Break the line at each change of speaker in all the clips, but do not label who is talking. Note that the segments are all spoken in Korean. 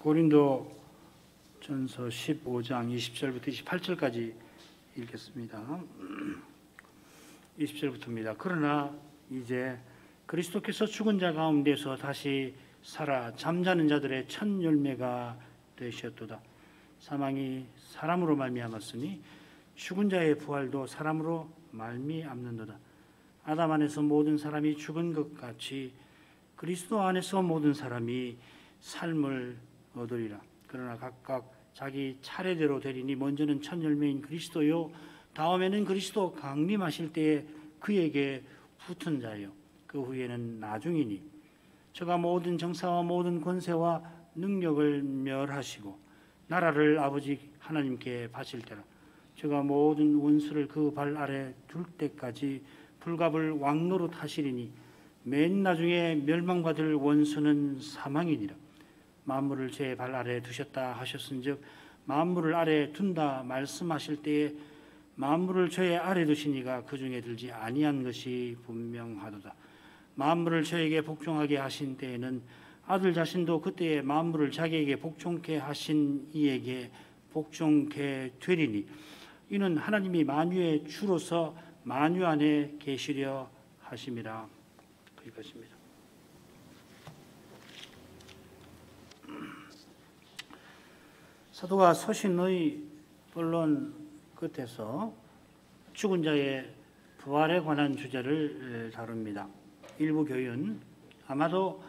고린도 전서 15장 20절부터 28절까지 읽겠습니다. 20절부터입니다. 그러나 이제 그리스도께서 죽은 자 가운데서 다시 살아 잠자는 자들의 첫 열매가 되셨도다. 사망이 사람으로 말미암았으니 죽은 자의 부활도 사람으로 말미암는도다. 아담 안에서 모든 사람이 죽은 것 같이 그리스도 안에서 모든 사람이 삶을 얻으리라. 그러나 각각 자기 차례대로 되리니 먼저는 첫 열매인 그리스도요, 다음에는 그리스도 강림하실 때에 그에게 붙은 자요, 그 후에는 나중이니 저가 모든 정사와 모든 권세와 능력을 멸하시고 나라를 아버지 하나님께 바칠 때라. 저가 모든 원수를 그 발 아래 둘 때까지 불갑을 왕노릇 하시리니 맨 나중에 멸망받을 원수는 사망이니라. 만물을 제 발 아래 두셨다 하셨은즉 만물을 아래 둔다 말씀하실 때에 만물을 저의 아래 두시니가 그 중에 들지 아니한 것이 분명하도다. 만물을 저에게 복종하게 하신 때에는 아들 자신도 그때에 만물을 자기에게 복종케 하신 이에게 복종케 되리니 이는 하나님이 만유의 주로서 만유 안에 계시려 하심이라. 이것입니다. 사도가 서신의 본론 끝에서 죽은 자의 부활에 관한 주제를 다룹니다. 일부 교인, 아마도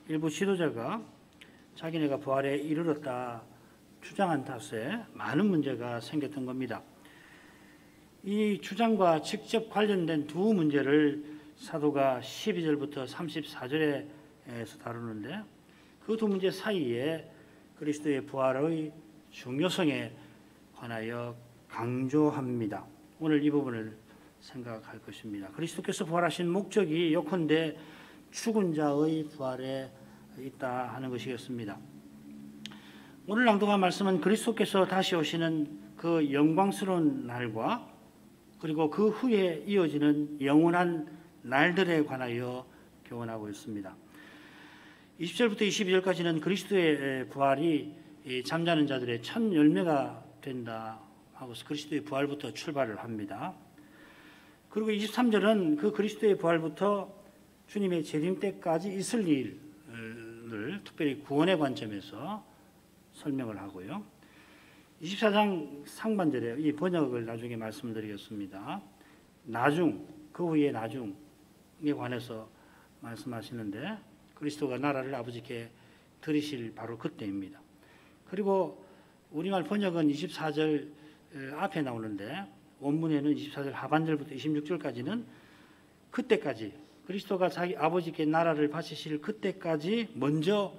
일부 지도자가 자기네가 부활에 이르렀다 주장한 탓에 많은 문제가 생겼던 겁니다. 이 주장과 직접 관련된 두 문제를 사도가 12절부터 34절에서 다루는데 그 두 문제 사이에 그리스도의 부활의 중요성에 관하여 강조합니다. 오늘 이 부분을 생각할 것입니다. 그리스도께서 부활하신 목적이 요컨대 죽은 자의 부활에 있다 하는 것이겠습니다. 오늘 낭독한 말씀은 그리스도께서 다시 오시는 그 영광스러운 날과 그리고 그 후에 이어지는 영원한 날들에 관하여 교훈하고 있습니다. 20절부터 22절까지는 그리스도의 부활이 잠자는 자들의 첫 열매가 된다 하고서 그리스도의 부활부터 출발을 합니다. 그리고 23절은 그 그리스도의 부활부터 주님의 재림 때까지 있을 일을 특별히 구원의 관점에서 설명을 하고요. 24장 상반절에 이 번역을 나중에 말씀드리겠습니다. 나중, 그 후에 나중에 관해서 말씀하시는데 그리스도가 나라를 아버지께 드리실 바로 그때입니다. 그리고 우리말 번역은 24절 앞에 나오는데 원문에는 24절 하반절부터 26절까지는 그때까지 그리스도가 자기 아버지께 나라를 바치실 그때까지 먼저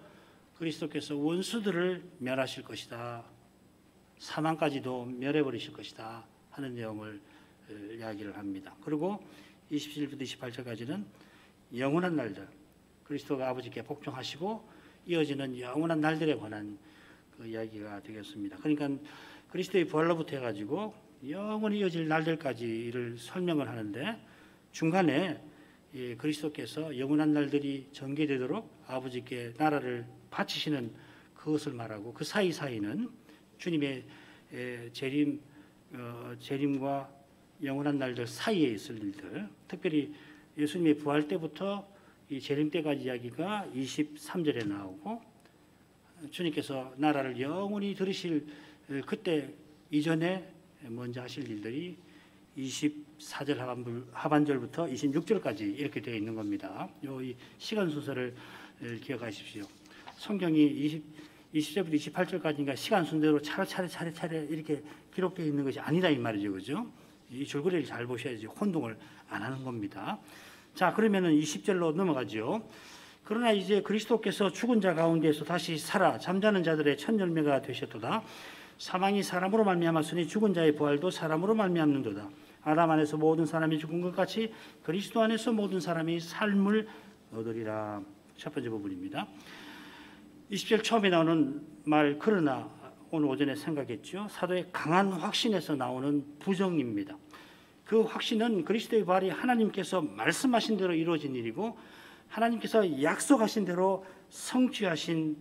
그리스도께서 원수들을 멸하실 것이다. 사망까지도 멸해버리실 것이다 하는 내용을 이야기를 합니다. 그리고 27절부터 28절까지는 영원한 날들, 그리스도가 아버지께 복종하시고 이어지는 영원한 날들에 관한 그 이야기가 되겠습니다. 그러니까 그리스도의 부활로부터 해가지고 영원히 이어질 날들까지를 설명을 하는데 중간에 그리스도께서 영원한 날들이 전개되도록 아버지께 나라를 바치시는 그것을 말하고 그 사이사이는 주님의 재림과 영원한 날들 사이에 있을 일들, 특별히 예수님의 부활 때부터 이 재림 때까지 이야기가 23절에 나오고 주님께서 나라를 영원히 들으실 그때 이전에 먼저 하실 일들이 24절 하반절부터 26절까지 이렇게 되어 있는 겁니다. 이 시간 순서를 기억하십시오. 성경이 20절부터 28절까지니까 시간 순서대로 차례 이렇게 기록되어 있는 것이 아니다 이 말이죠. 그죠? 이 줄거리를 잘 보셔야지 혼동을 안 하는 겁니다. 자, 그러면은 20절로 넘어가죠. 그러나 이제 그리스도께서 죽은 자 가운데서 다시 살아 잠자는 자들의 첫 열매가 되셨도다. 사망이 사람으로 말미암았으니 죽은 자의 부활도 사람으로 말미암는도다. 아담 안에서 모든 사람이 죽은 것 같이 그리스도 안에서 모든 사람이 삶을 얻으리라. 첫 번째 부분입니다. 20절 처음에 나오는 말 그러나 오늘 오전에 생각했죠. 사도의 강한 확신에서 나오는 부정입니다. 그 확신은 그리스도의 부활이 하나님께서 말씀하신 대로 이루어진 일이고 하나님께서 약속하신 대로 성취하신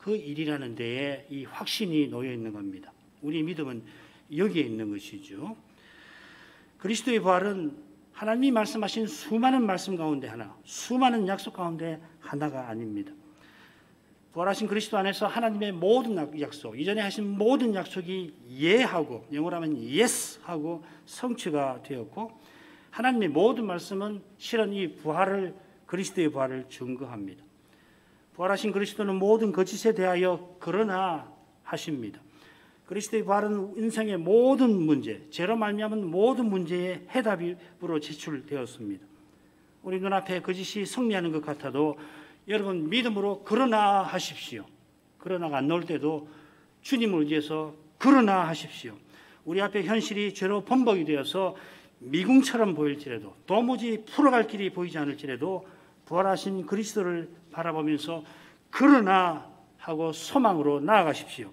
그 일이라는 데에 이 확신이 놓여 있는 겁니다. 우리 믿음은 여기에 있는 것이죠. 그리스도의 부활은 하나님이 말씀하신 수많은 말씀 가운데 하나, 수많은 약속 가운데 하나가 아닙니다. 부활하신 그리스도 안에서 하나님의 모든 약속, 이전에 하신 모든 약속이 예하고, 영어로 하면 yes하고 성취가 되었고, 하나님의 모든 말씀은 실은 이 부활을, 그리스도의 부활을 증거합니다. 부활하신 그리스도는 모든 거짓에 대하여 그러나 하십니다. 그리스도의 부활은 인생의 모든 문제, 죄로 말미암은 모든 문제의 해답으로 제출되었습니다. 우리 눈앞에 거짓이 승리하는 것 같아도 여러분 믿음으로 그러나 하십시오. 그러나가 안 나올 때도 주님을 위해서 그러나 하십시오. 우리 앞에 현실이 죄로 범벅이 되어서 미궁처럼 보일지라도, 도무지 풀어갈 길이 보이지 않을지라도 부활하신 그리스도를 바라보면서 그러나 하고 소망으로 나아가십시오.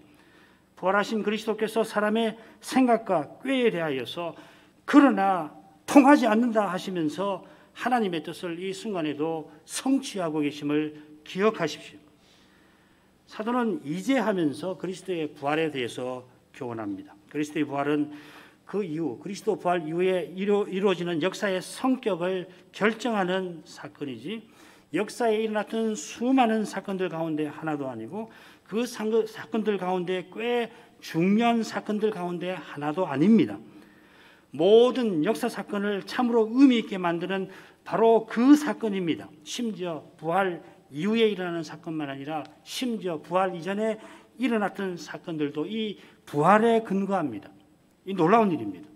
부활하신 그리스도께서 사람의 생각과 꾀에 대하여서 그러나 통하지 않는다 하시면서 하나님의 뜻을 이 순간에도 성취하고 계심을 기억하십시오. 사도는 이제 하면서 그리스도의 부활에 대해서 교훈합니다. 그리스도의 부활은 그 이후, 그리스도 부활 이후에 이루어지는 역사의 성격을 결정하는 사건이지, 역사에 일어났던 수많은 사건들 가운데 하나도 아니고 그 사건들 가운데 꽤 중요한 사건들 가운데 하나도 아닙니다. 모든 역사 사건을 참으로 의미 있게 만드는 바로 그 사건입니다. 심지어 부활 이후에 일어나는 사건만 아니라 심지어 부활 이전에 일어났던 사건들도 이 부활에 근거합니다. 이 놀라운 일입니다.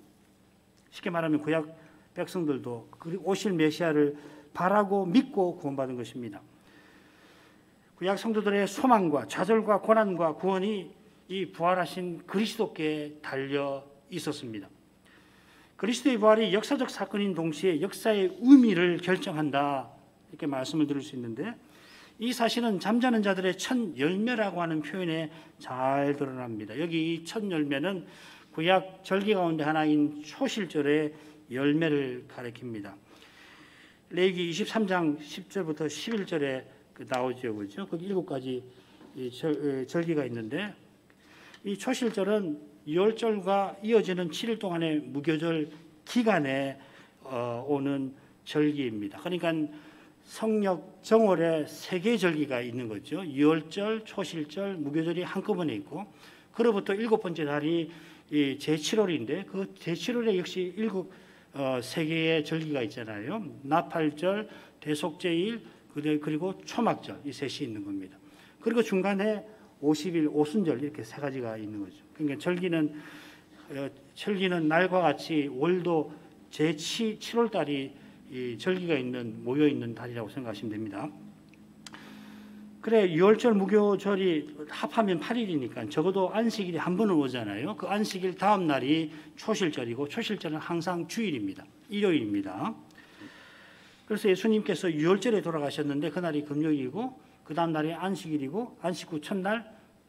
쉽게 말하면 구약 백성들도 오실 메시아를 바라고 믿고 구원받은 것입니다. 구약 성도들의 소망과 좌절과 고난과 구원이 이 부활하신 그리스도께 달려 있었습니다. 그리스도의 부활이 역사적 사건인 동시에 역사의 의미를 결정한다, 이렇게 말씀을 드릴 수 있는데, 이 사실은 잠자는 자들의 첫 열매라고 하는 표현에 잘 드러납니다. 여기 이 첫 열매는 구약 절기 가운데 하나인 초실절의 열매를 가리킵니다. 레위기 23장 10절부터 11절에 나오죠, 그렇죠? 거기 7가지 절기가 있는데, 이 초실절은 유월절과 이어지는 7일 동안의 무교절 기간에 오는 절기입니다. 그러니까 성력 정월에 3개의 절기가 있는 거죠. 유월절, 초실절, 무교절이 한꺼번에 있고, 그로부터 7번째 달이 제7월인데 그 제7월에 역시 3개의 절기가 있잖아요. 나팔절, 대속제일, 그리고 초막절, 이 셋이 있는 겁니다. 그리고 중간에 50일 오순절, 이렇게 3가지가 있는 거죠. 그러니까 절기는 날과 같이 월도 제7월 달이 절기가 모여 있는 달이라고 생각하시면 됩니다. 그래, 유월절 무교절이 합하면 8일이니까 적어도 안식일이 한 번은 오잖아요. 그 안식일 다음 날이 초실절이고, 초실절은 항상 주일입니다. 일요일입니다. 그래서 예수님께서 유월절에 돌아가셨는데 그날이 금요일이고, 그 다음 날이 안식일이고, 안식 후 첫날,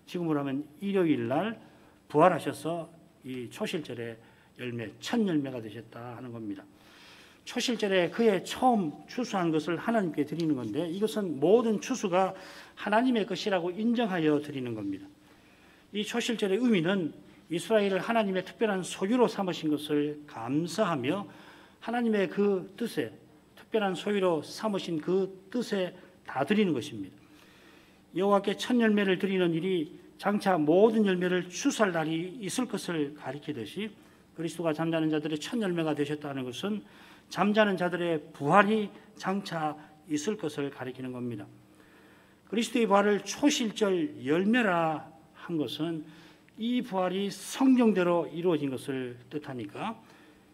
지금으로 하면 일요일 날 부활하셔서 이 초실절의 열매, 첫 열매가 되셨다 하는 겁니다. 초실절에 그의 처음 추수한 것을 하나님께 드리는 건데, 이것은 모든 추수가 하나님의 것이라고 인정하여 드리는 겁니다. 이 초실절의 의미는 이스라엘을 하나님의 특별한 소유로 삼으신 것을 감사하며 하나님의 그 뜻에, 특별한 소유로 삼으신 그 뜻에 다 드리는 것입니다. 여호와께 첫 열매를 드리는 일이 장차 모든 열매를 추수할 날이 있을 것을 가리키듯이, 그리스도가 잠자는 자들의 첫 열매가 되셨다는 것은 잠자는 자들의 부활이 장차 있을 것을 가리키는 겁니다. 그리스도의 부활을 초실절 열매라 한 것은 이 부활이 성경대로 이루어진 것을 뜻하니까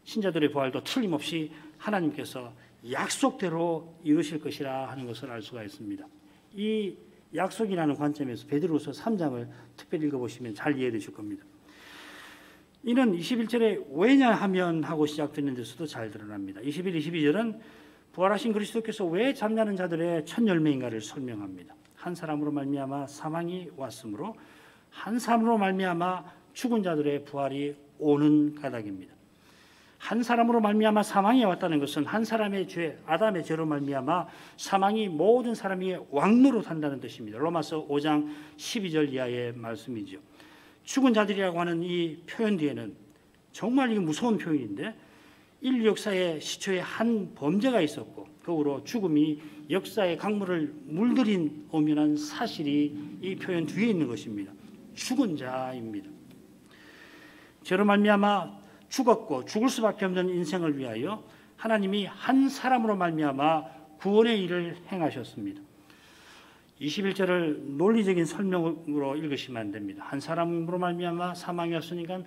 신자들의 부활도 틀림없이 하나님께서 약속대로 이루실 것이라 하는 것을 알 수가 있습니다. 이 약속이라는 관점에서 베드로후서 3장을 특별히 읽어보시면 잘 이해되실 겁니다. 이는 21절에 왜냐하면 하고 시작되는 데서도 잘 드러납니다. 21, 22절은 부활하신 그리스도께서 왜 잠자는 자들의 첫 열매인가를 설명합니다. 한 사람으로 말미암아 사망이 왔으므로 한 사람으로 말미암아 죽은 자들의 부활이 오는 까닭입니다. 한 사람으로 말미암아 사망이 왔다는 것은 한 사람의 죄, 아담의 죄로 말미암아 사망이 모든 사람이 왕노릇한다는 뜻입니다. 로마서 5장 12절 이하의 말씀이죠. 죽은 자들이라고 하는 이 표현 뒤에는 정말 이게 무서운 표현인데, 인류 역사의 시초에 한 범죄가 있었고 그 후로 죽음이 역사의 강물을 물들인 엄연한 사실이 이 표현 뒤에 있는 것입니다. 죽은 자입니다. 죄로 말미암아 죽었고 죽을 수밖에 없는 인생을 위하여 하나님이 한 사람으로 말미암아 구원의 일을 행하셨습니다. 21절을 논리적인 설명으로 읽으시면 안 됩니다. 한 사람으로 말미암아 사망이 왔으니까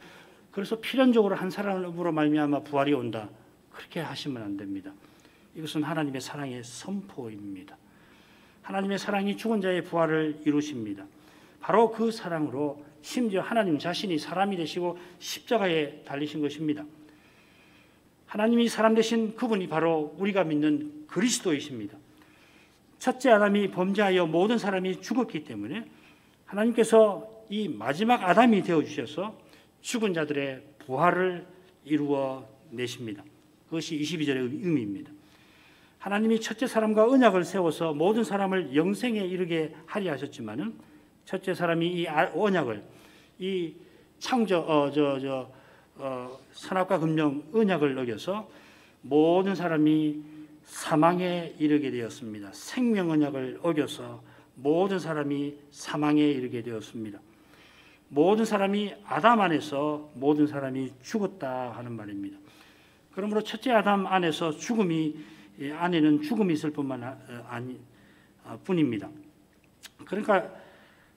그래서 필연적으로 한 사람으로 말미암아 부활이 온다, 그렇게 하시면 안 됩니다. 이것은 하나님의 사랑의 선포입니다. 하나님의 사랑이 죽은 자의 부활을 이루십니다. 바로 그 사랑으로 심지어 하나님 자신이 사람이 되시고 십자가에 달리신 것입니다. 하나님이 사람 되신 그분이 바로 우리가 믿는 그리스도이십니다. 첫째 아담이 범죄하여 모든 사람이 죽었기 때문에 하나님께서 이 마지막 아담이 되어주셔서 죽은 자들의 부활을 이루어 내십니다. 그것이 22절의 의미입니다. 하나님이 첫째 사람과 언약을 세워서 모든 사람을 영생에 이르게 하려 하셨지만은 첫째 사람이 이 언약을, 이 선악과 금령 언약을 어겨서 모든 사람이 사망에 이르게 되었습니다. 생명 언약을 어겨서 모든 사람이 사망에 이르게 되었습니다. 모든 사람이 아담 안에서 모든 사람이 죽었다 하는 말입니다. 그러므로 첫째 아담 안에서 안에는 죽음이 있을 뿐입니다.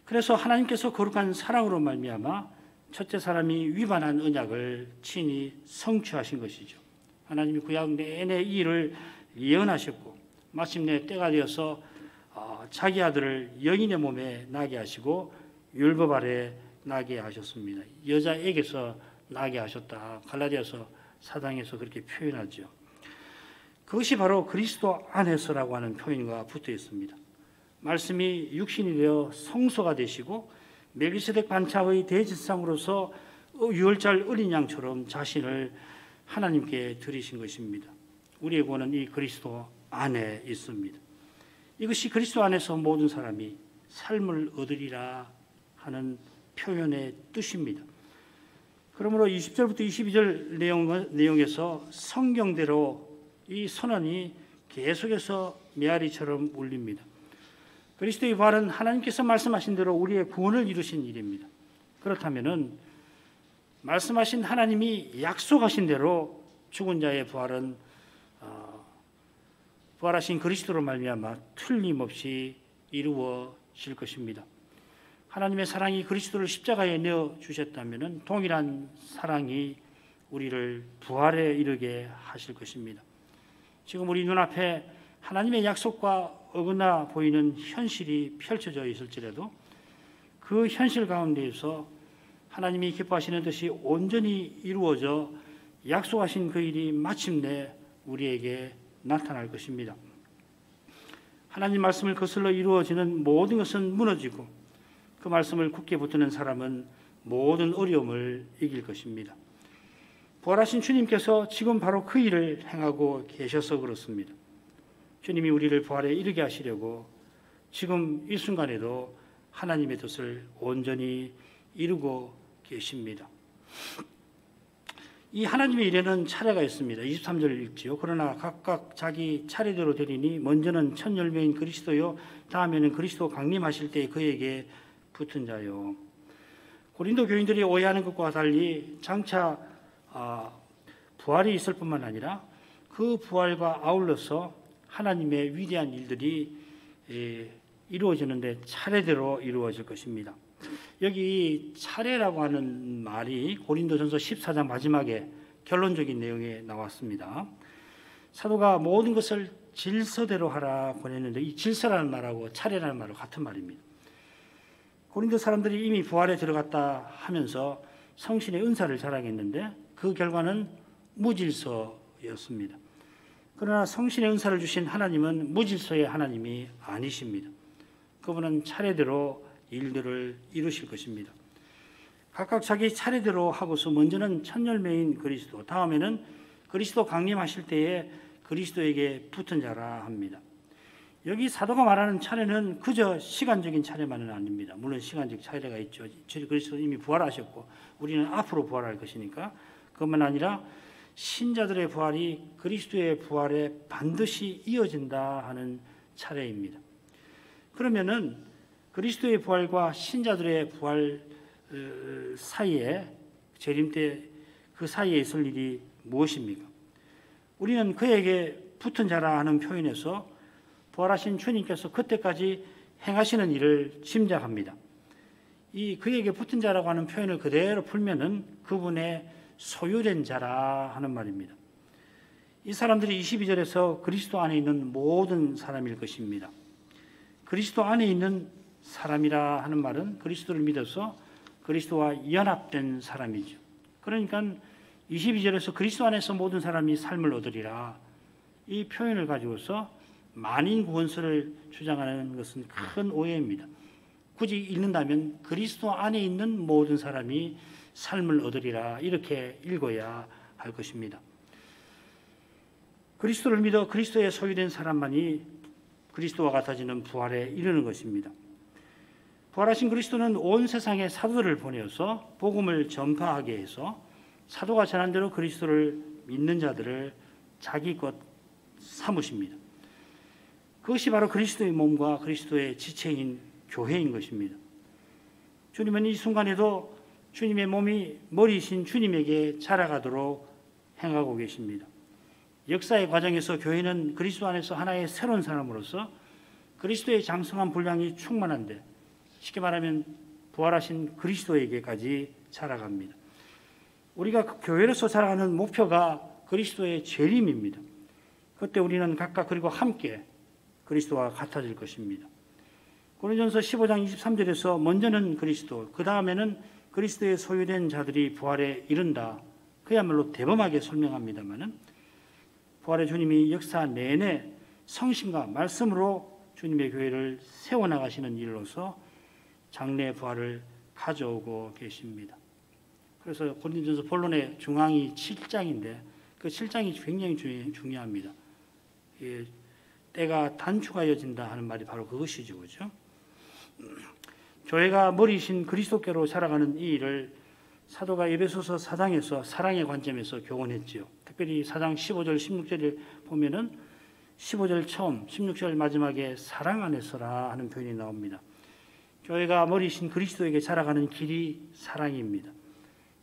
그래서 하나님께서 거룩한 사랑으로 말미암아 첫째 사람이 위반한 언약을 친히 성취하신 것이죠. 하나님이 구약 내내 이 일을 예언하셨고 마침내 때가 되어서 자기 아들을 여인의 몸에 나게 하시고 율법 아래 나게 하셨습니다. 여자에게서 나게 하셨다. 갈라디아서 4장에서 그렇게 표현하죠. 그것이 바로 그리스도 안에서라고 하는 표현과 붙어 있습니다. 말씀이 육신이 되어 성소가 되시고 멜기세덱 반차의 대제사장으로서 유월절 어린 양처럼 자신을 하나님께 드리신 것입니다. 우리의 구원은 이 그리스도 안에 있습니다. 이것이 그리스도 안에서 모든 사람이 삶을 얻으리라 하는 표현의 뜻입니다. 그러므로 20절부터 22절 내용에서 성경대로 이 선언이 계속해서 메아리처럼 울립니다. 그리스도의 부활은 하나님께서 말씀하신 대로 우리의 구원을 이루신 일입니다. 그렇다면은 말씀하신 하나님이 약속하신 대로 죽은 자의 부활은 부활하신 그리스도로 말미암아 틀림없이 이루어질 것입니다. 하나님의 사랑이 그리스도를 십자가에 내어 주셨다면은 동일한 사랑이 우리를 부활에 이르게 하실 것입니다. 지금 우리 눈앞에 하나님의 약속과 어긋나 보이는 현실이 펼쳐져 있을지라도 그 현실 가운데에서 하나님이 기뻐하시는 뜻이 온전히 이루어져 약속하신 그 일이 마침내 우리에게 나타날 것입니다. 하나님 말씀을 거슬러 이루어지는 모든 것은 무너지고 그 말씀을 굳게 붙드는 사람은 모든 어려움을 이길 것입니다. 부활하신 주님께서 지금 바로 그 일을 행하고 계셔서 그렇습니다. 주님이 우리를 부활에 이르게 하시려고 지금 이 순간에도 하나님의 뜻을 온전히 이루고 계십니다. 이 하나님의 일에는 차례가 있습니다. 23절을 읽지요. 그러나 각각 자기 차례대로 되리니 먼저는 첫 열매인 그리스도요 다음에는 그리스도 강림하실 때 그에게 붙은 자요. 고린도 교인들이 오해하는 것과 달리 장차 부활이 있을 뿐만 아니라 그 부활과 아울러서 하나님의 위대한 일들이 이루어지는데 차례대로 이루어질 것입니다. 여기 차례라고 하는 말이 고린도전서 14장 마지막에 결론적인 내용에 나왔습니다. 사도가 모든 것을 질서대로 하라 권했는데 이 질서라는 말하고 차례라는 말은 같은 말입니다. 고린도 사람들이 이미 부활에 들어갔다 하면서 성신의 은사를 자랑했는데 그 결과는 무질서였습니다. 그러나 성신의 은사를 주신 하나님은 무질서의 하나님이 아니십니다. 그분은 차례대로 일들을 이루실 것입니다. 각각 자기 차례대로 하고서 먼저는 첫 열매인 그리스도, 다음에는 그리스도 강림하실 때에 그리스도에게 붙은 자라 합니다. 여기 사도가 말하는 차례는 그저 시간적인 차례만은 아닙니다. 물론 시간적 차례가 있죠. 그리스도 이미 부활하셨고 우리는 앞으로 부활할 것이니까. 그것만 아니라 신자들의 부활이 그리스도의 부활에 반드시 이어진다 하는 차례입니다. 그러면은 그리스도의 부활과 신자들의 부활 사이에, 재림 때 그 사이에 있을 일이 무엇입니까? 우리는 그에게 붙은 자라 하는 표현에서 부활하신 주님께서 그때까지 행하시는 일을 짐작합니다. 이 그에게 붙은 자라고 하는 표현을 그대로 풀면은 그분의 소유된 자라 하는 말입니다. 이 사람들이 22절에서 그리스도 안에 있는 모든 사람일 것입니다. 그리스도 안에 있는 사람이라 하는 말은 그리스도를 믿어서 그리스도와 연합된 사람이죠. 그러니까 22절에서 그리스도 안에서 모든 사람이 삶을 얻으리라, 이 표현을 가지고서 만인 구원설을 주장하는 것은 큰 오해입니다. 굳이 읽는다면 그리스도 안에 있는 모든 사람이 삶을 얻으리라 이렇게 읽어야 할 것입니다. 그리스도를 믿어 그리스도의 소유된 사람만이 그리스도와 같아지는 부활에 이르는 것입니다. 부활하신 그리스도는 온 세상에 사도들을 보내어서 복음을 전파하게 해서 사도가 전한 대로 그리스도를 믿는 자들을 자기 것 삼으십니다. 그것이 바로 그리스도의 몸과 그리스도의 지체인 교회인 것입니다. 주님은 이 순간에도 주님의 몸이 머리이신 주님에게 자라가도록 행하고 계십니다. 역사의 과정에서 교회는 그리스도 안에서 하나의 새로운 사람으로서 그리스도의 장성한 분량이 충만한데, 쉽게 말하면 부활하신 그리스도에게까지 자라갑니다. 우리가 교회로서 살아가는 목표가 그리스도의 재림입니다. 그때 우리는 각각 그리고 함께 그리스도와 같아질 것입니다. 고린도전서 15장 23절에서 먼저는 그리스도, 그 다음에는 그리스도의 소유된 자들이 부활에 이른다, 그야말로 대범하게 설명합니다마는 부활의 주님이 역사 내내 성신과 말씀으로 주님의 교회를 세워나가시는 일로서 장래 부활을 가져오고 계십니다. 그래서 고린도전서 본론의 중앙이 7장인데 그 7장이 굉장히 중요합니다. 예, 때가 단축하여진다 하는 말이 바로 그것이죠, 그렇죠? 교회가 머리이신 그리스도께로 살아가는 이 일을 사도가 에베소서 4장에서 사랑의 관점에서 교훈했지요. 특별히 4장 15절 16절에 보면은 15절 처음 16절 마지막에 사랑 안에서라 하는 표현이 나옵니다. 교회가 머리이신 그리스도에게 살아가는 길이 사랑입니다.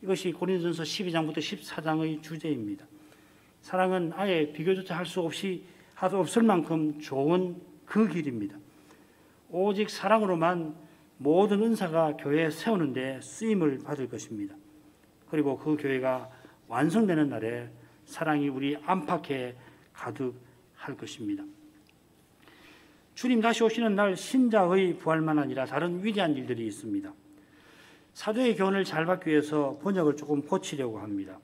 이것이 고린도전서 12장부터 14장의 주제입니다. 사랑은 아예 비교조차 할 수 없을 만큼 좋은 그 길입니다. 오직 사랑으로만 모든 은사가 교회에 세우는 데 쓰임을 받을 것입니다. 그리고 그 교회가 완성되는 날에 사랑이 우리 안팎에 가득할 것입니다. 주님 다시 오시는 날 신자의 부활만 아니라 다른 위대한 일들이 있습니다. 사도의 교훈을 잘 받기 위해서 번역을 조금 고치려고 합니다.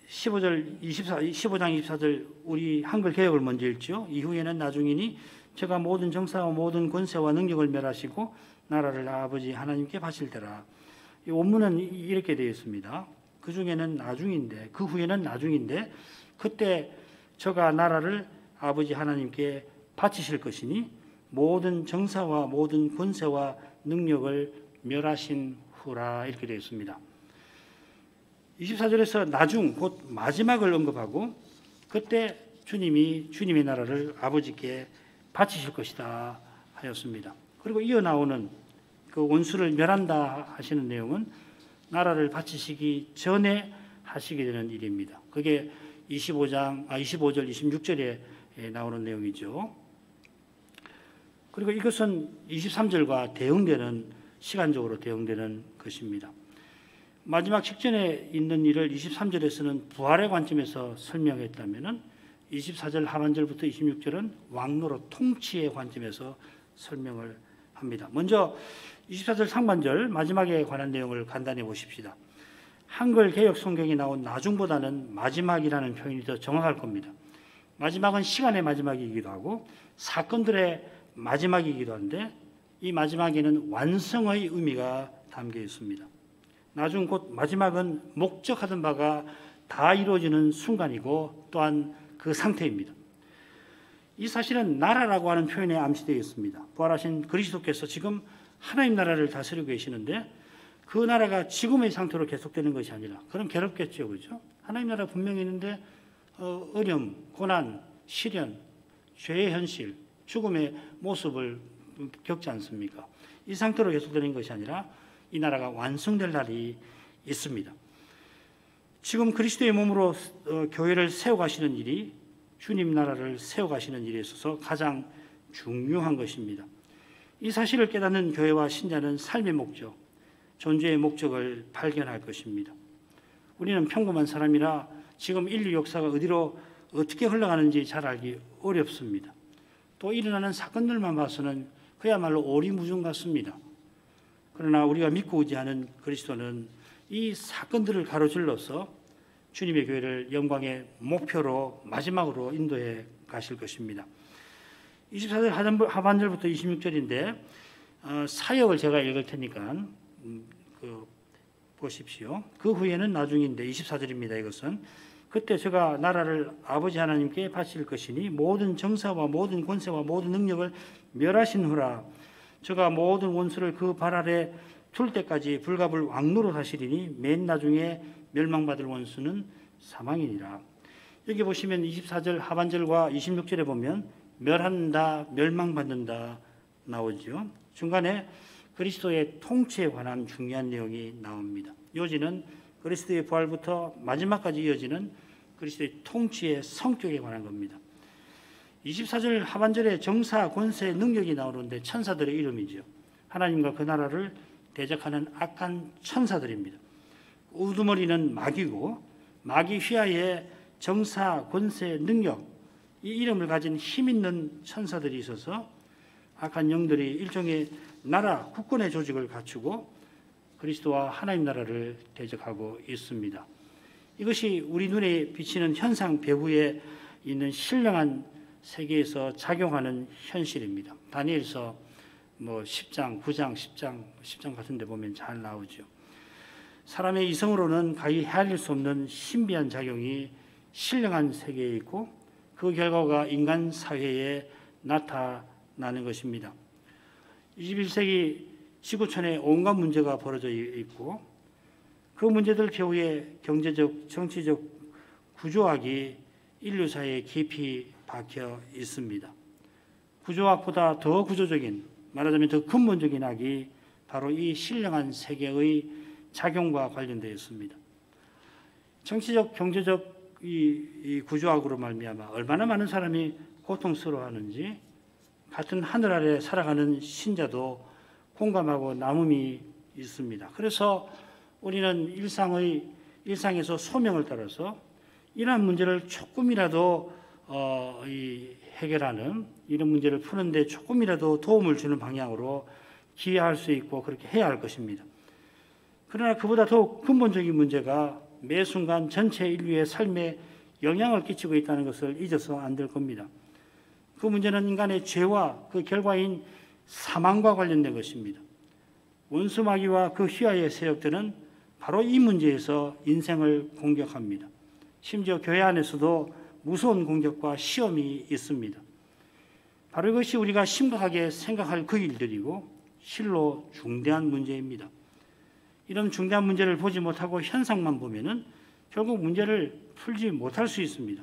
15장 24절 우리 한글 개역을 먼저 읽죠. 이후에는 나중이니 제가 모든 정사와 모든 권세와 능력을 멸하시고 나라를 아버지 하나님께 바칠 때라. 이 원문은 이렇게 되어 있습니다. 그 중에는 나중인데, 그 후에는 나중인데, 그때 저가 나라를 아버지 하나님께 바치실 것이니 모든 정사와 모든 권세와 능력을 멸하신 후라, 이렇게 되어 있습니다. 24절에서 나중, 곧 마지막을 언급하고 그때 주님이 주님의 나라를 아버지께 바치실 것이다 하였습니다. 그리고 이어 나오는 그 원수를 멸한다 하시는 내용은 나라를 바치시기 전에 하시게 되는 일입니다. 그게 25절, 26절에 나오는 내용이죠. 그리고 이것은 23절과 대응되는, 시간적으로 대응되는 것입니다. 마지막 직전에 있는 일을 23절에서는 부활의 관점에서 설명했다면 24절 하반절부터 26절은 왕노로 통치의 관점에서 설명을 합니다. 먼저 24절 상반절 마지막에 관한 내용을 간단히 보십시다. 한글 개역 성경에 나온 나중보다는 마지막이라는 표현이 더 정확할 겁니다. 마지막은 시간의 마지막이기도 하고 사건들의 마지막이기도 한데 이 마지막에는 완성의 의미가 담겨 있습니다. 나중 곧 마지막은 목적하던 바가 다 이루어지는 순간이고 또한 그 상태입니다. 이 사실은 나라라고 하는 표현에 암시되어 있습니다. 부활하신 그리스도께서 지금 하나님 나라를 다스리고 계시는데 그 나라가 지금의 상태로 계속되는 것이 아니라, 그럼 괴롭겠죠, 그렇죠? 하나님 나라 분명히 있는데 어려움, 고난, 시련, 죄의 현실, 죽음의 모습을 겪지 않습니까? 이 상태로 계속되는 것이 아니라 이 나라가 완성될 날이 있습니다. 지금 그리스도의 몸으로 교회를 세워가시는 일이 주님 나라를 세워가시는 일에 있어서 가장 중요한 것입니다. 이 사실을 깨닫는 교회와 신자는 삶의 목적, 존재의 목적을 발견할 것입니다. 우리는 평범한 사람이라 지금 인류 역사가 어디로 어떻게 흘러가는지 잘 알기 어렵습니다. 또 일어나는 사건들만 봐서는 그야말로 오리무중 같습니다. 그러나 우리가 믿고 의지하는 그리스도는 이 사건들을 가로질러서 주님의 교회를 영광의 목표로 마지막으로 인도해 가실 것입니다. 24절 하반절부터 26절인데 사역을 제가 읽을 테니까 보십시오. 그 후에는 나중인데 24절입니다. 이것은 그때 제가 나라를 아버지 하나님께 바칠 것이니 모든 정사와 모든 권세와 모든 능력을 멸하신 후라 저가 모든 원수를 그 발 아래 둘 때까지 불갑을 왕노로 하시리니 맨 나중에 멸망받을 원수는 사망이니라. 여기 보시면 24절 하반절과 26절에 보면 멸한다, 멸망받는다 나오죠. 중간에 그리스도의 통치에 관한 중요한 내용이 나옵니다. 요지는 그리스도의 부활부터 마지막까지 이어지는 그리스도의 통치의 성격에 관한 겁니다. 24절 하반절에 정사, 권세, 능력이 나오는데 천사들의 이름이죠. 하나님과 그 나라를 대적하는 악한 천사들입니다. 우두머리는 마귀고 마귀 휘하에 정사, 권세, 능력 이 이름을 가진 힘 있는 천사들이 있어서 악한 영들이 일종의 나라, 국권의 조직을 갖추고 그리스도와 하나님 나라를 대적하고 있습니다. 이것이 우리 눈에 비치는 현상 배후에 있는 신령한 세계에서 작용하는 현실입니다. 다니엘서 10장, 9장, 10장 같은 데 보면 잘 나오죠. 사람의 이성으로는 가히 헤아릴 수 없는 신비한 작용이 신령한 세계에 있고 그 결과가 인간 사회에 나타나는 것입니다. 21세기 지구촌에 온갖 문제가 벌어져 있고 그 문제들 배후에 경제적, 정치적 구조학이 인류 사회에 깊이 박혀 있습니다. 구조학보다 더 구조적인, 말하자면 더 근본적인 악이 바로 이 신령한 세계의 작용과 관련되어 있습니다. 정치적, 경제적 이 구조학으로 말미암아 얼마나 많은 사람이 고통스러워하는지 같은 하늘 아래 살아가는 신자도 공감하고 남음이 있습니다. 그래서 우리는 일상에서 소명을 따라서 이러한 문제를 조금이라도 해결하는 이런 문제를 푸는데 조금이라도 도움을 주는 방향으로 기여할 수 있고 그렇게 해야 할 것입니다. 그러나 그보다 더 근본적인 문제가 매 순간 전체 인류의 삶에 영향을 끼치고 있다는 것을 잊어서 안 될 겁니다. 그 문제는 인간의 죄와 그 결과인 사망과 관련된 것입니다. 원수 마귀와 그 휘하의 세력들은 바로 이 문제에서 인생을 공격합니다. 심지어 교회 안에서도 무서운 공격과 시험이 있습니다. 바로 이것이 우리가 심각하게 생각할 그 일들이고 실로 중대한 문제입니다. 이런 중대한 문제를 보지 못하고 현상만 보면은 결국 문제를 풀지 못할 수 있습니다.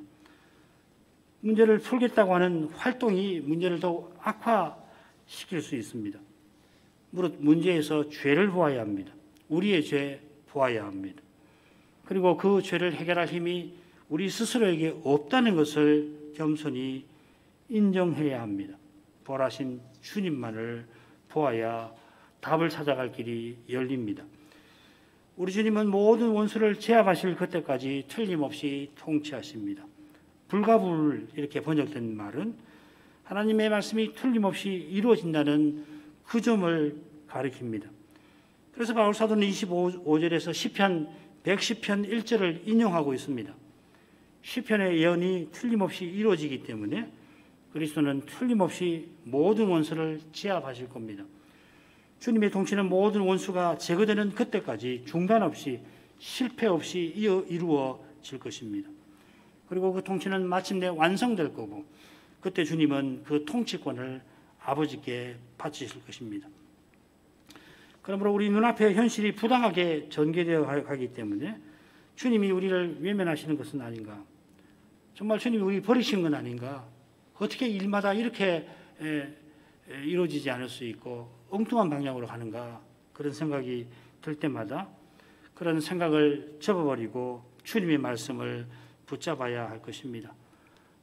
문제를 풀겠다고 하는 활동이 문제를 더 악화시킬 수 있습니다. 무릇 문제에서 죄를 보아야 합니다. 우리의 죄 보아야 합니다. 그리고 그 죄를 해결할 힘이 우리 스스로에게 없다는 것을 겸손히 인정해야 합니다. 부활하신 주님만을 보아야 답을 찾아갈 길이 열립니다. 우리 주님은 모든 원수를 제압하실 그때까지 틀림없이 통치하십니다. 불가불 이렇게 번역된 말은 하나님의 말씀이 틀림없이 이루어진다는 그 점을 가리킵니다. 그래서 바울 사도는 25절에서 시편 110편 1절을 인용하고 있습니다. 시편의 예언이 틀림없이 이루어지기 때문에 그리스도는 틀림없이 모든 원수를 제압하실 겁니다. 주님의 통치는 모든 원수가 제거되는 그때까지 중단 없이 실패 없이 이루어질 이루어질 것입니다. 그리고 그 통치는 마침내 완성될 거고 그때 주님은 그 통치권을 아버지께 바치실 것입니다. 그러므로 우리 눈앞에 현실이 부당하게 전개되어 가기 때문에 주님이 우리를 외면하시는 것은 아닌가? 정말 주님이 우리 버리신 건 아닌가? 어떻게 일마다 이렇게 이루어지지 않을 수 있고 엉뚱한 방향으로 가는가? 그런 생각이 들 때마다 그런 생각을 접어버리고 주님의 말씀을 붙잡아야 할 것입니다.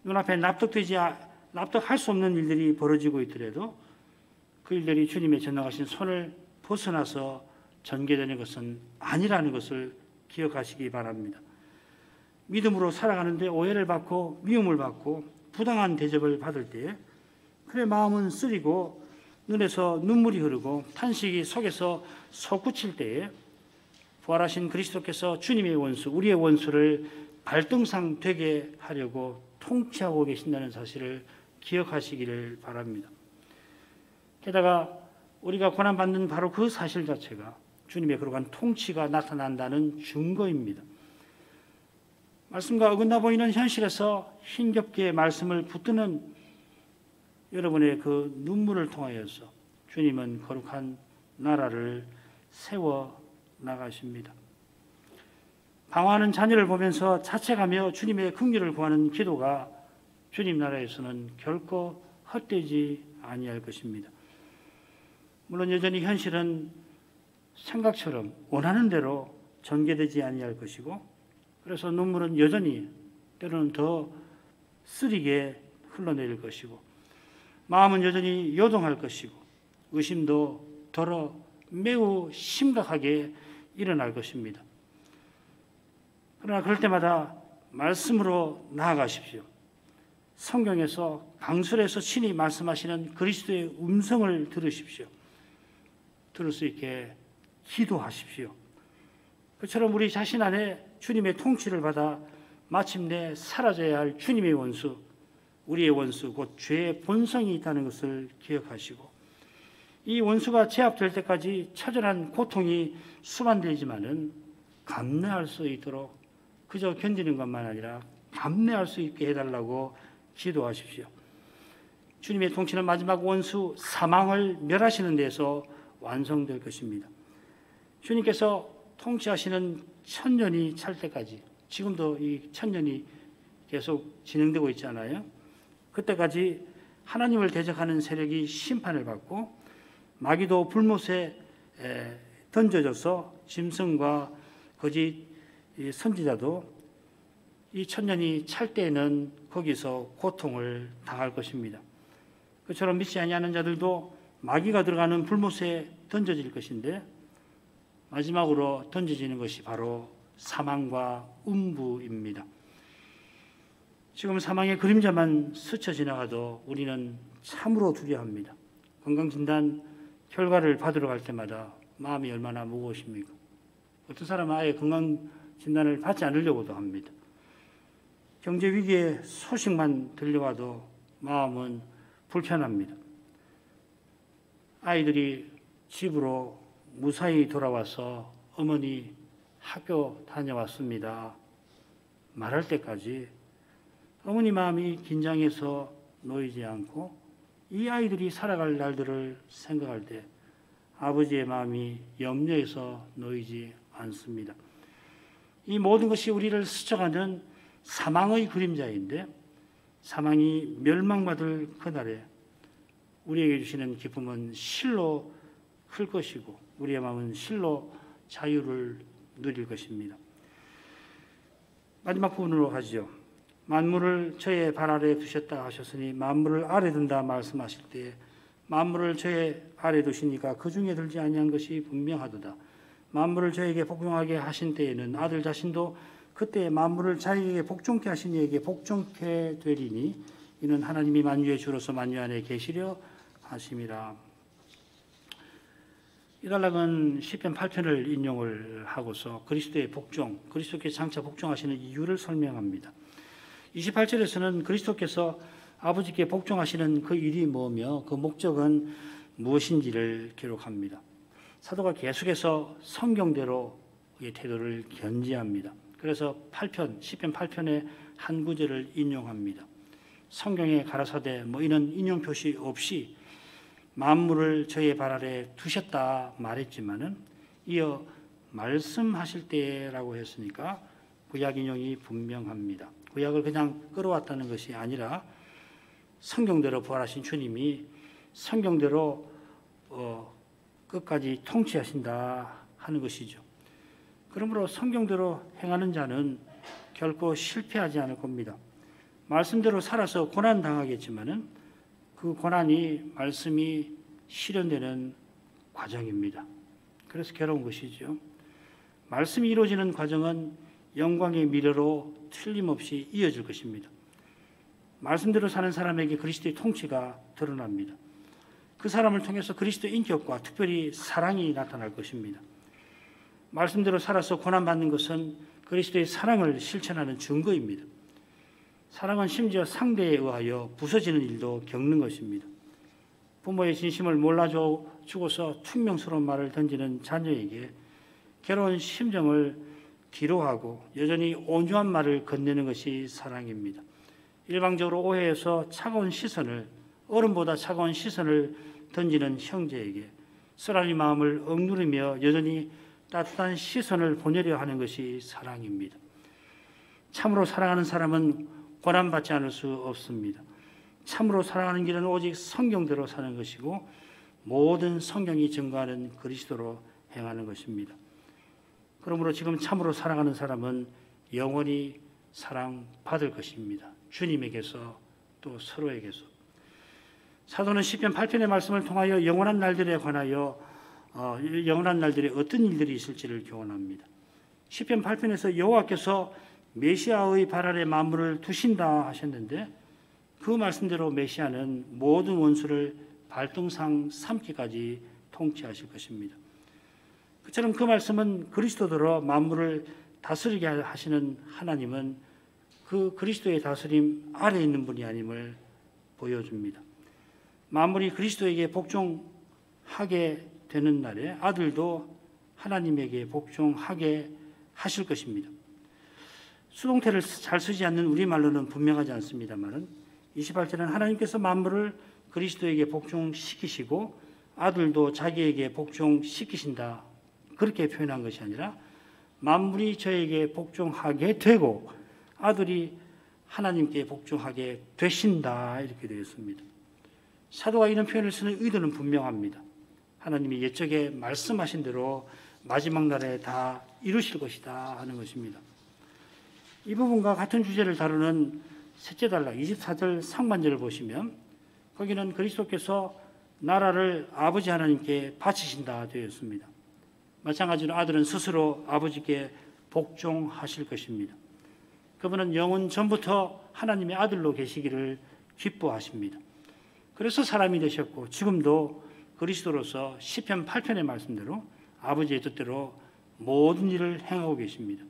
눈앞에 납득할 수 없는 일들이 벌어지고 있더라도 그 일들이 주님의 전능하신 손을 벗어나서 전개되는 것은 아니라는 것을 기억하시기 바랍니다. 믿음으로 살아가는데 오해를 받고 미움을 받고 부당한 대접을 받을 때에 그래 마음은 쓰리고 눈에서 눈물이 흐르고 탄식이 속에서 솟구칠 때에 부활하신 그리스도께서 주님의 원수, 우리의 원수를 발등상 되게 하려고 통치하고 계신다는 사실을 기억하시기를 바랍니다. 게다가 우리가 고난받는 바로 그 사실 자체가 주님의 그러한 통치가 나타난다는 증거입니다. 말씀과 어긋나 보이는 현실에서 힘겹게 말씀을 붙드는 여러분의 그 눈물을 통하여서 주님은 거룩한 나라를 세워 나가십니다. 방황하는 자녀를 보면서 자책하며 주님의 긍휼을 구하는 기도가 주님 나라에서는 결코 헛되지 아니할 것입니다. 물론 여전히 현실은 생각처럼 원하는 대로 전개되지 아니할 것이고 그래서 눈물은 여전히 때로는 더 쓰리게 흘러내릴 것이고 마음은 여전히 요동할 것이고 의심도 더러 매우 심각하게 일어날 것입니다. 그러나 그럴 때마다 말씀으로 나아가십시오. 성경에서 강술에서 친히 말씀하시는 그리스도의 음성을 들으십시오. 들을 수 있게 기도하십시오. 그처럼 우리 자신 안에 주님의 통치를 받아 마침내 사라져야 할 주님의 원수, 우리의 원수, 곧 죄의 본성이 있다는 것을 기억하시고 이 원수가 제압될 때까지 처절한 고통이 수반되지만은 감내할 수 있도록 그저 견디는 것만 아니라 감내할 수 있게 해달라고 기도하십시오. 주님의 통치는 마지막 원수 사망을 멸하시는 데서 완성될 것입니다. 주님께서 통치하시는 천년이 찰 때까지 지금도 이 천년이 계속 진행되고 있잖아요. 그때까지 하나님을 대적하는 세력이 심판을 받고 마귀도 불못에 던져져서 짐승과 거짓 선지자도 이 천년이 찰 때에는 거기서 고통을 당할 것입니다. 그처럼 믿지 아니하는 자들도 마귀가 들어가는 불못에 던져질 것인데 마지막으로 던져지는 것이 바로 사망과 음부입니다. 지금 사망의 그림자만 스쳐 지나가도 우리는 참으로 두려워합니다. 건강진단 결과를 받으러 갈 때마다 마음이 얼마나 무거우십니까? 어떤 사람은 아예 건강진단을 받지 않으려고도 합니다. 경제위기의 소식만 들려와도 마음은 불편합니다. 아이들이 집으로 무사히 돌아와서 어머니 학교 다녀왔습니다. 말할 때까지 어머니 마음이 긴장해서 놓이지 않고 이 아이들이 살아갈 날들을 생각할 때 아버지의 마음이 염려해서 놓이지 않습니다. 이 모든 것이 우리를 스쳐가는 사망의 그림자인데 사망이 멸망받을 그날에 우리에게 주시는 기쁨은 실로 클 것이고 우리의 마음은 실로 자유를 누릴 것입니다. 마지막 부분으로 가죠. 만물을 저의 발 아래에 두셨다 하셨으니 만물을 아래 둔다 말씀하실 때 만물을 저의 아래 두시니까 그 중에 들지 아니한 것이 분명하도다. 만물을 저에게 복종하게 하신 때에는 아들 자신도 그때 만물을 자기에게 복종케 하신 이에게 복종케 되리니 이는 하나님이 만유의 주로서 만유 안에 계시려 하심이라. 이 단락은 시편 8편을 인용을 하고서 그리스도의 복종, 그리스도께 장차 복종하시는 이유를 설명합니다. 28절에서는 그리스도께서 아버지께 복종하시는 그 일이 뭐며 그 목적은 무엇인지를 기록합니다. 사도가 계속해서 성경대로의 태도를 견지합니다. 그래서 8편, 시편 8편의 한 구절을 인용합니다. 성경에 가라사대 이런 인용 표시 없이 만물을 저의 발 아래 두셨다 말했지만은 이어 말씀하실 때라고 했으니까 구약 인용이 분명합니다. 구약을 그냥 끌어왔다는 것이 아니라 성경대로 부활하신 주님이 성경대로 끝까지 통치하신다 하는 것이죠. 그러므로 성경대로 행하는 자는 결코 실패하지 않을 겁니다. 말씀대로 살아서 고난 당하겠지만은 그 고난이 말씀이 실현되는 과정입니다. 그래서 괴로운 것이죠. 말씀이 이루어지는 과정은 영광의 미래로 틀림없이 이어질 것입니다. 말씀대로 사는 사람에게 그리스도의 통치가 드러납니다. 그 사람을 통해서 그리스도의 인격과 특별히 사랑이 나타날 것입니다. 말씀대로 살아서 고난받는 것은 그리스도의 사랑을 실천하는 증거입니다. 사랑은 심지어 상대에 의하여 부서지는 일도 겪는 것입니다. 부모의 진심을 몰라주고서 퉁명스러운 말을 던지는 자녀에게 괴로운 심정을 뒤로하고 여전히 온유한 말을 건네는 것이 사랑입니다. 일방적으로 오해해서 얼음보다 차가운 시선을 던지는 형제에게 쓰라린 마음을 억누르며 여전히 따뜻한 시선을 보내려 하는 것이 사랑입니다. 참으로 사랑하는 사람은 고난받지 않을 수 없습니다. 참으로 사랑하는 길은 오직 성경대로 사는 것이고 모든 성경이 증거하는 그리스도로 행하는 것입니다. 그러므로 지금 참으로 사랑하는 사람은 영원히 사랑받을 것입니다. 주님에게서 또 서로에게서. 사도는 시편 8편의 말씀을 통하여 영원한 날들에 관하여 영원한 날들에 어떤 일들이 있을지를 교훈합니다. 시편 8편에서 여호와께서 메시아의 발 아래 만물을 두신다 하셨는데 그 말씀대로 메시아는 모든 원수를 발등상 삼기까지 통치하실 것입니다. 그처럼 그 말씀은 그리스도대로 만물을 다스리게 하시는 하나님은 그 그리스도의 다스림 아래에 있는 분이 아님을 보여줍니다. 만물이 그리스도에게 복종하게 되는 날에 아들도 하나님에게 복종하게 하실 것입니다. 수동태를 잘 쓰지 않는 우리말로는 분명하지 않습니다만 28절은 하나님께서 만물을 그리스도에게 복종시키시고 아들도 자기에게 복종시키신다. 그렇게 표현한 것이 아니라 만물이 저에게 복종하게 되고 아들이 하나님께 복종하게 되신다. 이렇게 되어 있습니다. 사도가 이런 표현을 쓰는 의도는 분명합니다. 하나님이 옛적에 말씀하신 대로 마지막 날에 다 이루실 것이다 하는 것입니다. 이 부분과 같은 주제를 다루는 셋째 단락 24절 상반절을 보시면 거기는 그리스도께서 나라를 아버지 하나님께 바치신다 되어 있습니다. 마찬가지로 아들은 스스로 아버지께 복종하실 것입니다. 그분은 영원 전부터 하나님의 아들로 계시기를 기뻐하십니다. 그래서 사람이 되셨고 지금도 그리스도로서 시편 8편의 말씀대로 아버지의 뜻대로 모든 일을 행하고 계십니다.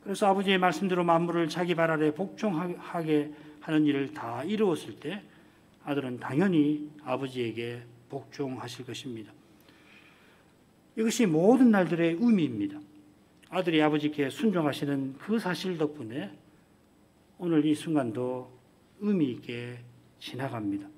그래서 아버지의 말씀대로 만물을 자기 발 아래 복종하게 하는 일을 다 이루었을 때 아들은 당연히 아버지에게 복종하실 것입니다. 이것이 모든 날들의 의미입니다. 아들이 아버지께 순종하시는 그 사실 덕분에 오늘 이 순간도 의미 있게 지나갑니다.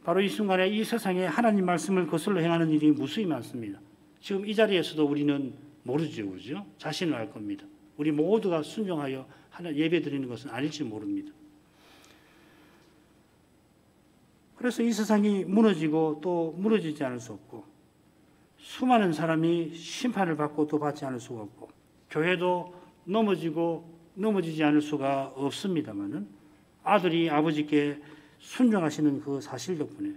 바로 이 순간에 이 세상에 하나님 말씀을 거슬러 행하는 일이 무수히 많습니다. 지금 이 자리에서도 우리는 모르죠, 그렇죠? 자신을 알 겁니다. 우리 모두가 순종하여 하나 예배 드리는 것은 아닐지 모릅니다. 그래서 이 세상이 무너지고 또 무너지지 않을 수 없고 수많은 사람이 심판을 받고 또 받지 않을 수가 없고 교회도 넘어지지 않을 수가 없습니다만은 아들이 아버지께 순종하시는 그 사실 덕분에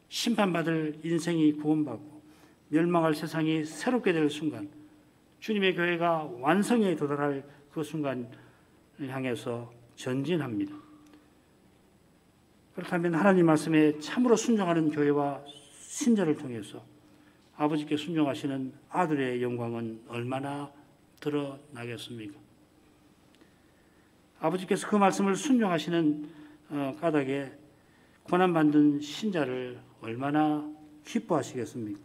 심판받을 인생이 구원받고 멸망할 세상이 새롭게 될 순간 주님의 교회가 완성에 도달할 그 순간을 향해서 전진합니다. 그렇다면 하나님 말씀에 참으로 순종하는 교회와 신자를 통해서 아버지께 순종하시는 아들의 영광은 얼마나 드러나겠습니까? 아버지께서 그 말씀을 순종하시는 까닭에 고난받는 신자를 얼마나 기뻐하시겠습니까?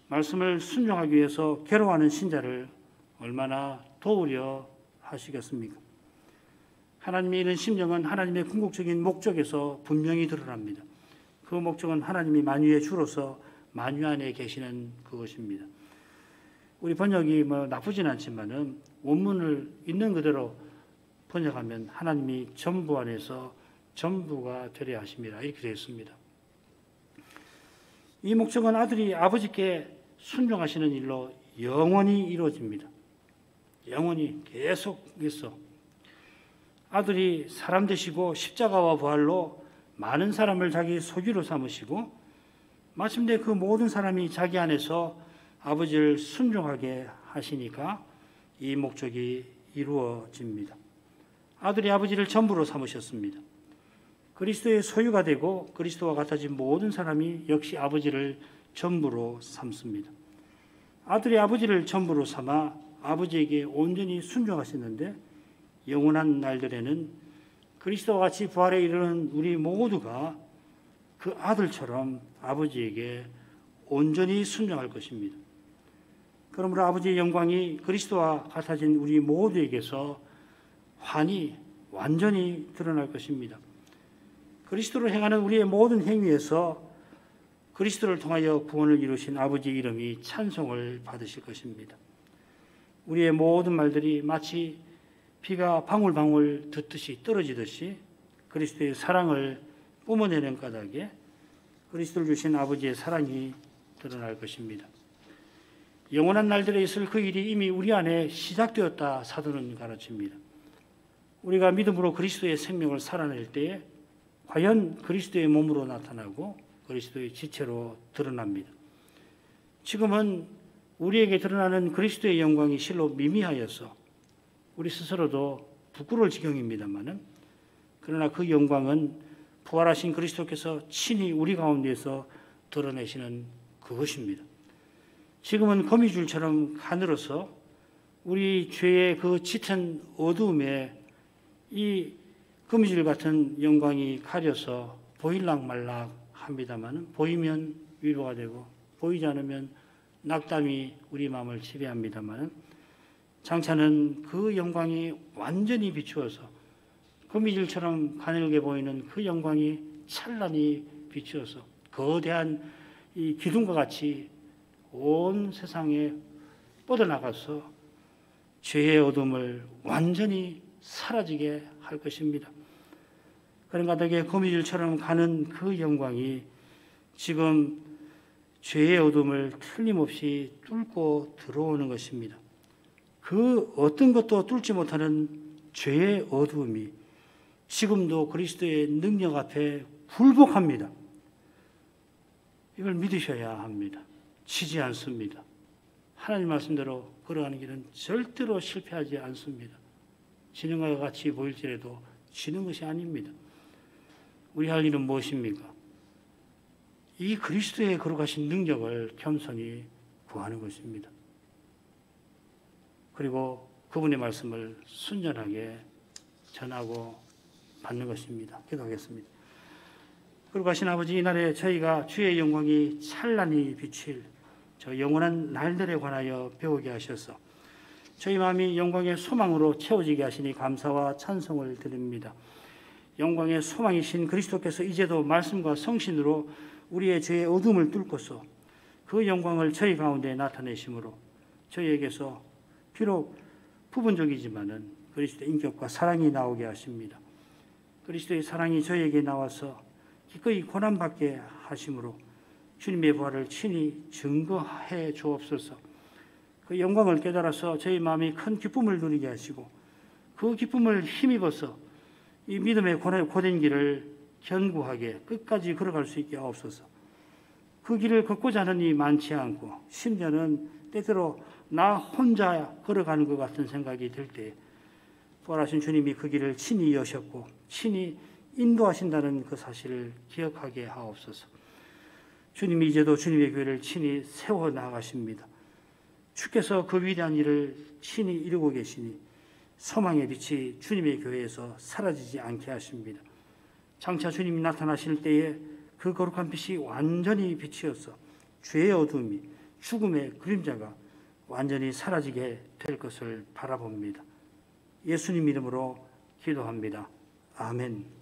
말씀을 순종하기 위해서 괴로워하는 신자를 얼마나 도우려 하시겠습니까? 하나님의 이런 심정은 하나님의 궁극적인 목적에서 분명히 드러납니다. 그 목적은 하나님이 만유의 주로서 만유 안에 계시는 그것입니다. 우리 번역이 나쁘진 않지만은 원문을 있는 그대로 번역하면 하나님이 전부 안에서 전부가 되려 하심이라 이렇게 되어 있습니다. 이 목적은 아들이 아버지께 순종하시는 일로 영원히 이루어집니다. 영원히 계속해서 아들이 사람 되시고 십자가와 부활로 많은 사람을 자기 소유로 삼으시고 마침내 그 모든 사람이 자기 안에서 아버지를 순종하게 하시니까 이 목적이 이루어집니다. 아들이 아버지를 전부로 삼으셨습니다. 그리스도의 소유가 되고 그리스도와 같아진 모든 사람이 역시 아버지를 전부로 삼습니다. 아들이 아버지를 전부로 삼아 아버지에게 온전히 순종하셨는데 영원한 날들에는 그리스도와 같이 부활에 이르는 우리 모두가 그 아들처럼 아버지에게 온전히 순종할 것입니다. 그러므로 아버지의 영광이 그리스도와 같아진 우리 모두에게서 완전히 드러날 것입니다. 그리스도를 행하는 우리의 모든 행위에서 그리스도를 통하여 구원을 이루신 아버지의 이름이 찬송을 받으실 것입니다. 우리의 모든 말들이 마치 비가 방울방울 듣듯이 떨어지듯이 그리스도의 사랑을 뿜어내는 까닭에 그리스도를 주신 아버지의 사랑이 드러날 것입니다. 영원한 날들에 있을 그 일이 이미 우리 안에 시작되었다 사도는 가르칩니다. 우리가 믿음으로 그리스도의 생명을 살아낼 때에 과연 그리스도의 몸으로 나타나고 그리스도의 지체로 드러납니다. 지금은 우리에게 드러나는 그리스도의 영광이 실로 미미하여서 우리 스스로도 부끄러울 지경입니다만은 그러나 그 영광은 부활하신 그리스도께서 친히 우리 가운데에서 드러내시는 그것입니다. 지금은 거미줄처럼 가늘어서 우리 죄의 그 짙은 어두움에 이 거미줄 같은 영광이 가려서 보일락 말락 합니다만 보이면 위로가 되고 보이지 않으면 낙담이 우리 마음을 지배합니다만 장차는 그 영광이 완전히 비추어서 거미줄처럼 가늘게 보이는 그 영광이 찬란히 비추어서 거대한 이 기둥과 같이 온 세상에 뻗어나가서 죄의 어둠을 완전히 사라지게 할 것입니다. 그런 까닭에 거미줄처럼 가는 그 영광이 지금 죄의 어둠을 틀림없이 뚫고 들어오는 것입니다. 그 어떤 것도 뚫지 못하는 죄의 어두움이 지금도 그리스도의 능력 앞에 굴복합니다. 이걸 믿으셔야 합니다. 지지 않습니다. 하나님 말씀대로 걸어가는 길은 절대로 실패하지 않습니다. 지는 것과 같이 보일지라도 지는 것이 아닙니다. 우리 할 일은 무엇입니까? 이 그리스도의 걸어가신 능력을 겸손히 구하는 것입니다. 그리고 그분의 말씀을 순전하게 전하고 받는 것입니다. 기도하겠습니다. 걸어가신 아버지, 이날에 저희가 주의 영광이 찬란히 비칠 저 영원한 날들에 관하여 배우게 하셔서 저희 마음이 영광의 소망으로 채워지게 하시니 감사와 찬송을 드립니다. 영광의 소망이신 그리스도께서 이제도 말씀과 성신으로 우리의 죄의 어둠을 뚫고서 그 영광을 저희 가운데 나타내심으로 저희에게서 비록 부분적이지만은 그리스도의 인격과 사랑이 나오게 하십니다. 그리스도의 사랑이 저희에게 나와서 기꺼이 고난받게 하심으로 주님의 부활을 친히 증거해 주옵소서. 그 영광을 깨달아서 저희 마음이 큰 기쁨을 누리게 하시고 그 기쁨을 힘입어서 이 믿음의 고된 길을 견고하게 끝까지 걸어갈 수 있게 하옵소서. 그 길을 걷고자 하는 이 많지 않고 심지어는 때때로 나 혼자 걸어가는 것 같은 생각이 들 때 부활하신 주님이 그 길을 친히 여셨고 친히 인도하신다는 그 사실을 기억하게 하옵소서. 주님이 이제도 주님의 교회를 친히 세워나가십니다. 주께서 그 위대한 일을 친히 이루고 계시니 소망의 빛이 주님의 교회에서 사라지지 않게 하십니다. 장차 주님이 나타나실 때에 그 거룩한 빛이 완전히 비치어서 죄의 어둠이 죽음의 그림자가 완전히 사라지게 될 것을 바라봅니다. 예수님 이름으로 기도합니다. 아멘.